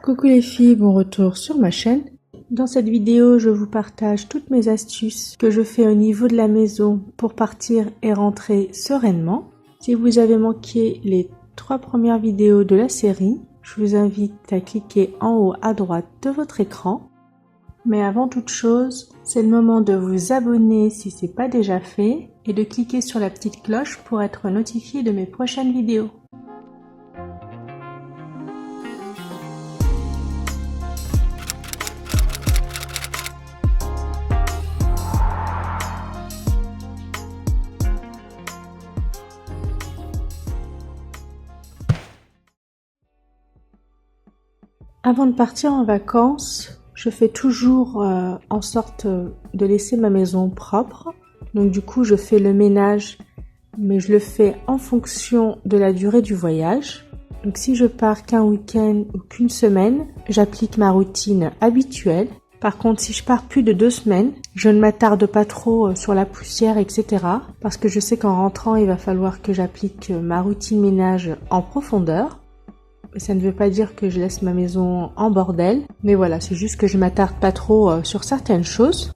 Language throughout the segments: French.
Coucou les filles, bon retour sur ma chaîne. Dans cette vidéo, je vous partage toutes mes astuces que je fais au niveau de la maison pour partir et rentrer sereinement. Si vous avez manqué les 3 premières vidéos de la série, je vous invite à cliquer en haut à droite de votre écran. Mais avant toute chose, c'est le moment de vous abonner si ce n'est pas déjà fait et de cliquer sur la petite cloche pour être notifié de mes prochaines vidéos. Avant de partir en vacances, je fais toujours en sorte de laisser ma maison propre. Donc du coup, je fais le ménage, mais je le fais en fonction de la durée du voyage. Donc si je pars qu'un week-end ou qu'une semaine, j'applique ma routine habituelle. Par contre, si je pars plus de 2 semaines, je ne m'attarde pas trop sur la poussière, etc. Parce que je sais qu'en rentrant, il va falloir que j'applique ma routine ménage en profondeur. Ça ne veut pas dire que je laisse ma maison en bordel, mais voilà, c'est juste que je m'attarde pas trop sur certaines choses.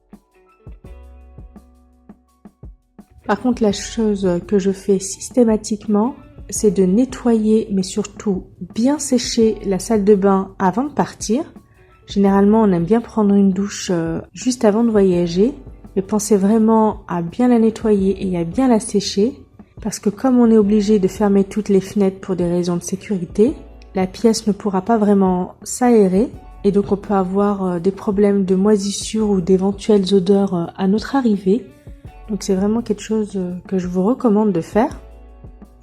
Par contre, la chose que je fais systématiquement, c'est de nettoyer, mais surtout bien sécher la salle de bain avant de partir. Généralement, on aime bien prendre une douche juste avant de voyager, mais pensez vraiment à bien la nettoyer et à bien la sécher, parce que comme on est obligé de fermer toutes les fenêtres pour des raisons de sécurité, la pièce ne pourra pas vraiment s'aérer et donc on peut avoir des problèmes de moisissure ou d'éventuelles odeurs à notre arrivée. Donc c'est vraiment quelque chose que je vous recommande de faire.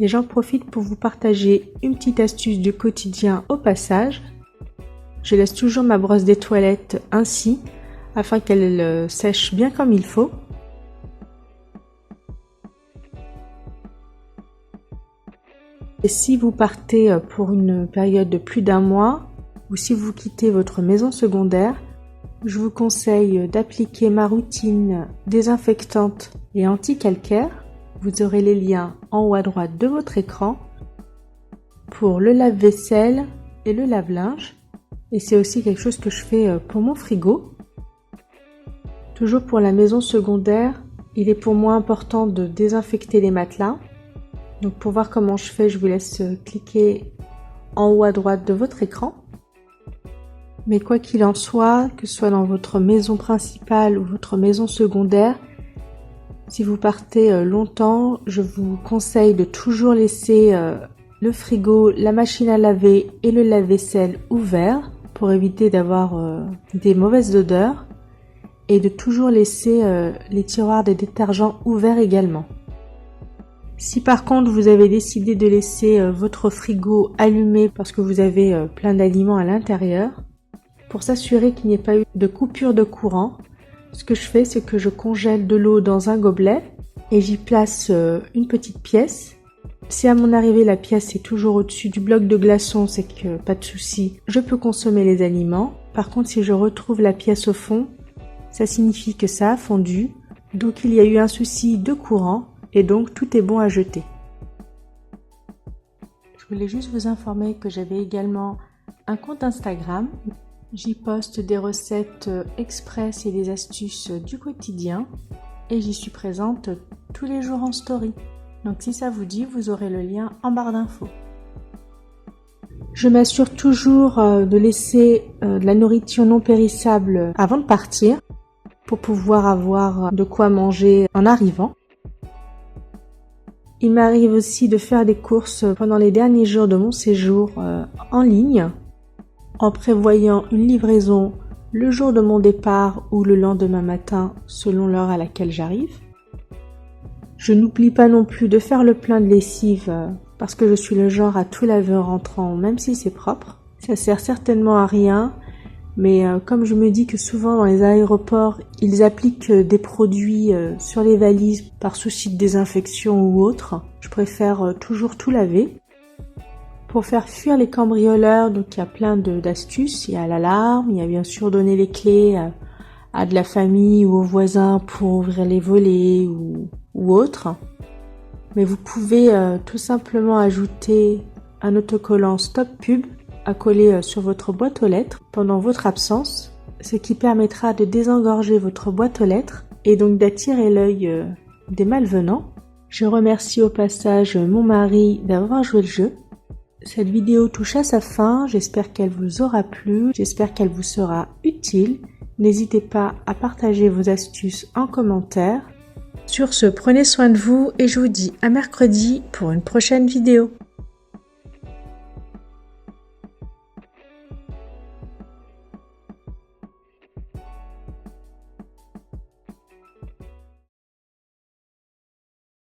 Et j'en profite pour vous partager une petite astuce du quotidien au passage. Je laisse toujours ma brosse des toilettes ainsi afin qu'elle sèche bien comme il faut. Et si vous partez pour une période de plus d'1 mois ou si vous quittez votre maison secondaire, je vous conseille d'appliquer ma routine désinfectante et anti-calcaire. Vous aurez les liens en haut à droite de votre écran pour le lave-vaisselle et le lave-linge. Et c'est aussi quelque chose que je fais pour mon frigo. Toujours pour la maison secondaire, il est pour moi important de désinfecter les matelas. Donc pour voir comment je fais, je vous laisse cliquer en haut à droite de votre écran. Mais quoi qu'il en soit, que ce soit dans votre maison principale ou votre maison secondaire, si vous partez longtemps, je vous conseille de toujours laisser le frigo, la machine à laver et le lave-vaisselle ouverts pour éviter d'avoir des mauvaises odeurs et de toujours laisser les tiroirs des détergents ouverts également. Si par contre vous avez décidé de laisser votre frigo allumé parce que vous avez plein d'aliments à l'intérieur, pour s'assurer qu'il n'y ait pas eu de coupure de courant, ce que je fais c'est que je congèle de l'eau dans un gobelet et j'y place une petite pièce. Si à mon arrivée la pièce est toujours au-dessus du bloc de glaçons, c'est que pas de souci, je peux consommer les aliments. Par contre si je retrouve la pièce au fond, ça signifie que ça a fondu, donc il y a eu un souci de courant. Et donc tout est bon à jeter. Je voulais juste vous informer que j'avais également un compte Instagram. J'y poste des recettes express et des astuces du quotidien. Et j'y suis présente tous les jours en story. Donc si ça vous dit, vous aurez le lien en barre d'infos. Je m'assure toujours de laisser de la nourriture non périssable avant de partir pour pouvoir avoir de quoi manger en arrivant. Il m'arrive aussi de faire des courses pendant les derniers jours de mon séjour en ligne, en prévoyant une livraison le jour de mon départ ou le lendemain matin selon l'heure à laquelle j'arrive. Je n'oublie pas non plus de faire le plein de lessive parce que je suis le genre à tout laver en rentrant même si c'est propre. Ça sert certainement à rien. Mais comme je me dis que souvent dans les aéroports, ils appliquent des produits sur les valises par souci de désinfection ou autre, je préfère toujours tout laver. Pour faire fuir les cambrioleurs, donc il y a plein d'astuces. Il y a l'alarme, il y a bien sûr donner les clés à de la famille ou aux voisins pour ouvrir les volets ou autre. Mais vous pouvez tout simplement ajouter un autocollant Stop Pub à coller sur votre boîte aux lettres pendant votre absence, ce qui permettra de désengorger votre boîte aux lettres et donc d'attirer l'œil des malvenants. Je remercie au passage mon mari d'avoir joué le jeu. Cette vidéo touche à sa fin, j'espère qu'elle vous aura plu, j'espère qu'elle vous sera utile. N'hésitez pas à partager vos astuces en commentaire. Sur ce, prenez soin de vous et je vous dis à mercredi pour une prochaine vidéo.